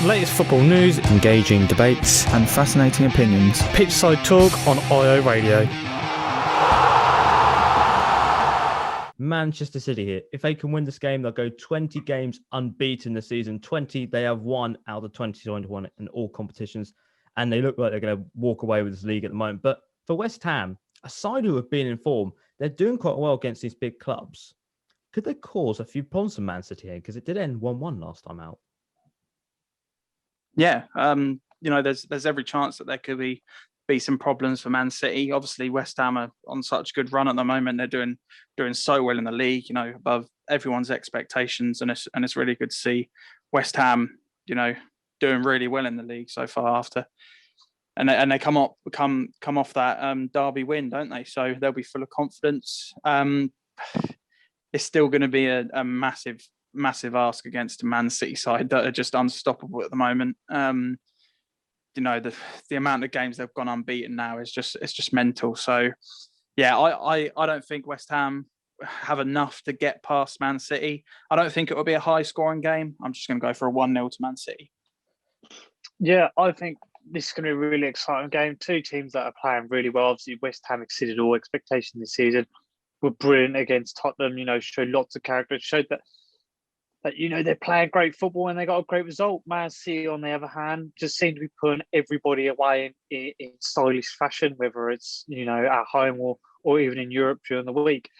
Latest football news, engaging debates, and fascinating opinions. Pitchside talk on IO Radio. Manchester City here. If they can win this game, they'll go 20 games unbeaten this season. 20 they have won out of 2021 in all competitions. And they look like they're going to walk away with this league at the moment. But for West Ham, a side who have been in form, they're doing quite well against these big clubs. Could they cause a few problems for Man City here? Because it did end 1-1 last time out. Yeah, there's every chance that there could be some problems for Man City. Obviously, West Ham are on such a good run at the moment. They're doing so well in the league, above everyone's expectations, and it's really good to see West Ham, doing really well in the league so far after. And they come off that derby win, don't they? So they'll be full of confidence. It's still going to be a massive ask against a Man City side that are just unstoppable at the moment. The amount of games they've gone unbeaten now is just mental. So yeah, I don't think West Ham have enough to get past Man City. I don't think it will be a high scoring game. I'm just going to go for a 1-0 to Man City. Yeah, I think this is going to be a really exciting game. Two teams that are playing really well. Obviously, West Ham exceeded all expectations this season. Were brilliant against Tottenham. Showed lots of character. Showed that they're playing great football and they got a great result. Man City, on the other hand, just seem to be putting everybody away in stylish fashion, whether it's at home or even in Europe during the week.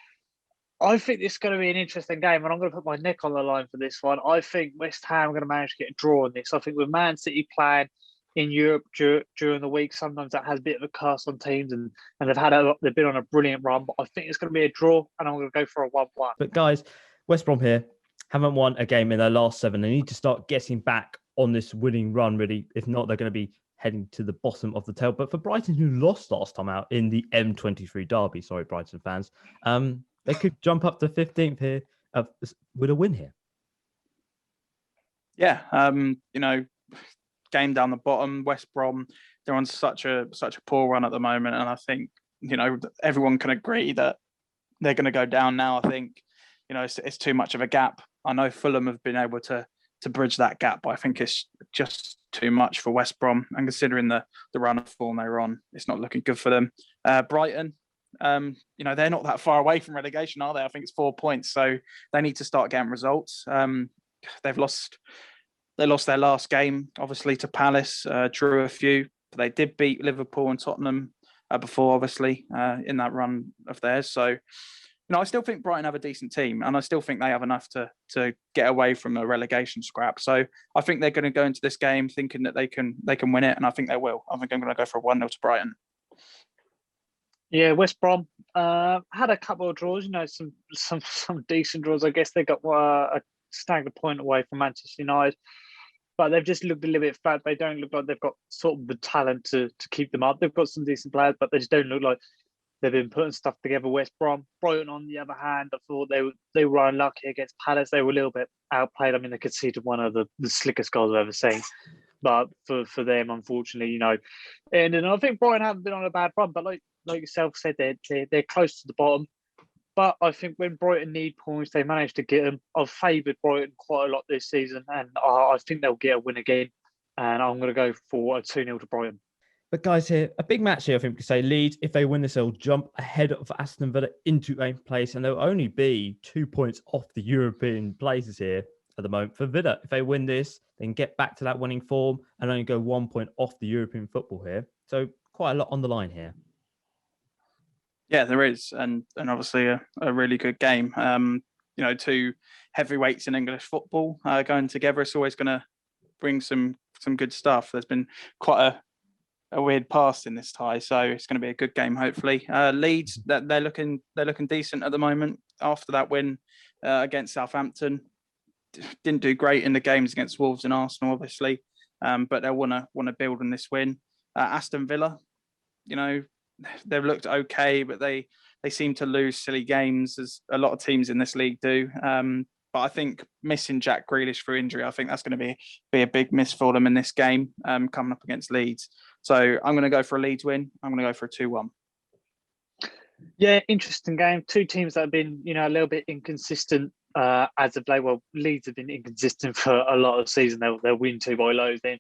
I think this is going to be an interesting game, and I'm going to put my neck on the line for this one. I think West Ham are going to manage to get a draw on this. I think with Man City playing in Europe during the week, sometimes that has a bit of a curse on teams, and they've been on a brilliant run. But I think it's going to be a draw, and I'm going to go for a 1-1. But guys, West Brom here haven't won a game in their last 7. They need to start getting back on this winning run, really. If not, they're going to be heading to the bottom of the tail. But for Brighton, who lost last time out in the M23 derby, sorry, Brighton fans, they could jump up to 15th here with a win here. Yeah, game down the bottom, West Brom, they're on such a poor run at the moment, and I think everyone can agree that they're going to go down now. I think it's too much of a gap. I know Fulham have been able to bridge that gap, but I think it's just too much for West Brom, and considering the run of form they're on, it's not looking good for them. Brighton, they're not that far away from relegation, are they? I think it's 4 points, so they need to start getting results. They lost their last game, obviously, to Palace, drew a few, but they did beat Liverpool and Tottenham before, obviously, in that run of theirs. So, I still think Brighton have a decent team, and I still think they have enough to get away from a relegation scrap. So I think they're going to go into this game thinking that they can win it, and I think they will. I think I'm going to go for a 1-0 to Brighton. Yeah, West Brom had a couple of draws, some decent draws. I guess they got a staggering point away from Manchester United, but they've just looked a little bit flat. They don't look like they've got sort of the talent to keep them up. They've got some decent players, but they just don't look like they've been putting stuff together. West Brom. Brighton, on the other hand, I thought they were unlucky against Palace. They were a little bit outplayed. I mean, they conceded one of the slickest goals I've ever seen. But for them, unfortunately, and I think Brighton haven't been on a bad run. But like yourself said, they're close to the bottom. But I think when Brighton need points, they manage to get them. I've favoured Brighton quite a lot this season, and I think they'll get a win again. And I'm going to go for a 2-0 to Brighton. But guys, here, a big match here, I think we could say. Leeds, if they win this, they'll jump ahead of Aston Villa into 8th place, and they'll only be 2 points off the European places here at the moment. For Villa, if they win this, they can get back to that winning form and only go 1 point off the European football here. So quite a lot on the line here. Yeah, there is, and obviously a really good game. Two heavyweights in English football going together. It's always going to bring some good stuff. There's been quite a weird past in this tie, so it's going to be a good game. Hopefully, Leeds they're looking decent at the moment after that win against Southampton. Didn't do great in the games against Wolves and Arsenal, obviously, but they'll want to build on this win. Aston Villa, they've looked okay, but they seem to lose silly games, as a lot of teams in this league do. But I think missing Jack Grealish through injury, I think that's going to be a big miss for them in this game coming up against Leeds. So I'm going to go for a Leeds win. I'm going to go for a 2-1. Yeah, interesting game. Two teams that have been, a little bit inconsistent as of late. Well, Leeds have been inconsistent for a lot of the season. They'll win 2 by lows, then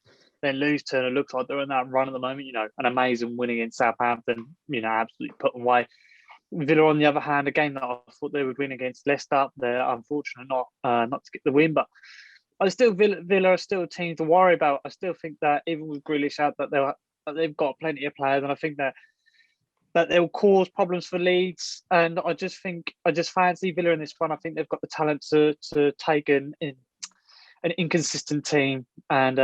lose to, and it looks like they're in that run at the moment. An amazing win against Southampton. Absolutely put them away. Villa, on the other hand, a game that I thought they would win against Leicester. They're unfortunate not to get the win, but Villa are still a team to worry about. I still think that even with Grealish out, that they've got plenty of players, and I think that they'll cause problems for Leeds. And I just fancy Villa in this one. I think they've got the talent to take an inconsistent team and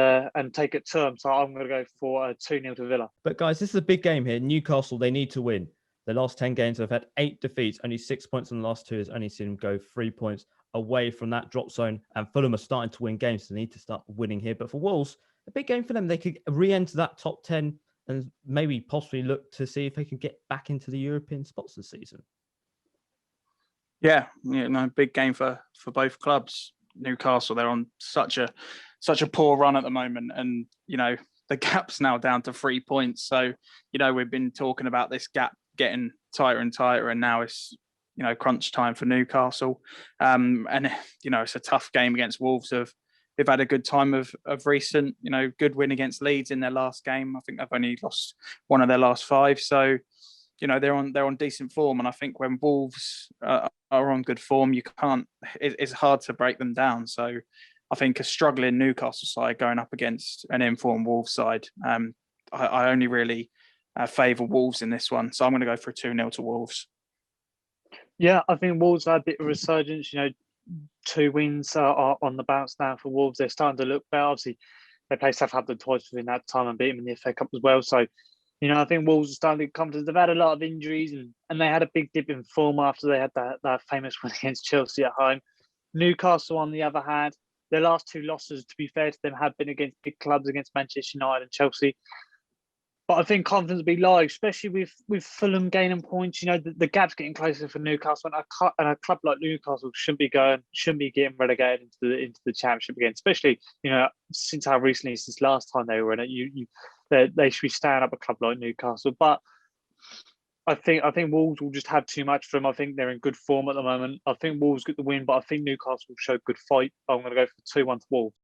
take it to them. So I'm going to go for a 2-0 to Villa. But guys, this is a big game here. Newcastle, they need to win. The last 10 games, they've had 8 defeats, only 6 points in the last 2. Has only seen them go 3 points away from that drop zone. And Fulham are starting to win games, so they need to start winning here. But for Wolves, a big game for them. They could re-enter that top 10 and maybe possibly look to see if they can get back into the European spots this season. Yeah, big game for both clubs. Newcastle, they're on such a poor run at the moment, and the gap's now down to 3 points. So we've been talking about this gap getting tighter and tighter, and now it's crunch time for Newcastle. And it's a tough game against Wolves. They've had a good time of recent, good win against Leeds in their last game. I think they've only lost one of their last 5. So, they're on decent form. And I think when Wolves are on good form, it's hard to break them down. So I think a struggling Newcastle side going up against an informed Wolves side, I only really favour Wolves in this one. So I'm going to go for a 2-0 to Wolves. Yeah, I think Wolves had a bit of resurgence. 2 wins are on the bounce now for Wolves. They're starting to look better. Obviously, they played Southampton twice within that time and beat them in the FA Cup as well. So, I think Wolves are starting to come to. They've had a lot of injuries and they had a big dip in form after they had that famous win against Chelsea at home. Newcastle, on the other hand, their last 2 losses, to be fair to them, have been against big clubs, against Manchester United and Chelsea. But I think confidence will be low, especially with Fulham gaining points. The gap's getting closer for Newcastle, and a club like Newcastle shouldn't be getting relegated into the Championship again. Especially since last time they were in it, they should be staying up a club like Newcastle. But I think Wolves will just have too much for them. I think they're in good form at the moment. I think Wolves get the win, but I think Newcastle will show good fight. I'm going to go for 2-1 to Wolves.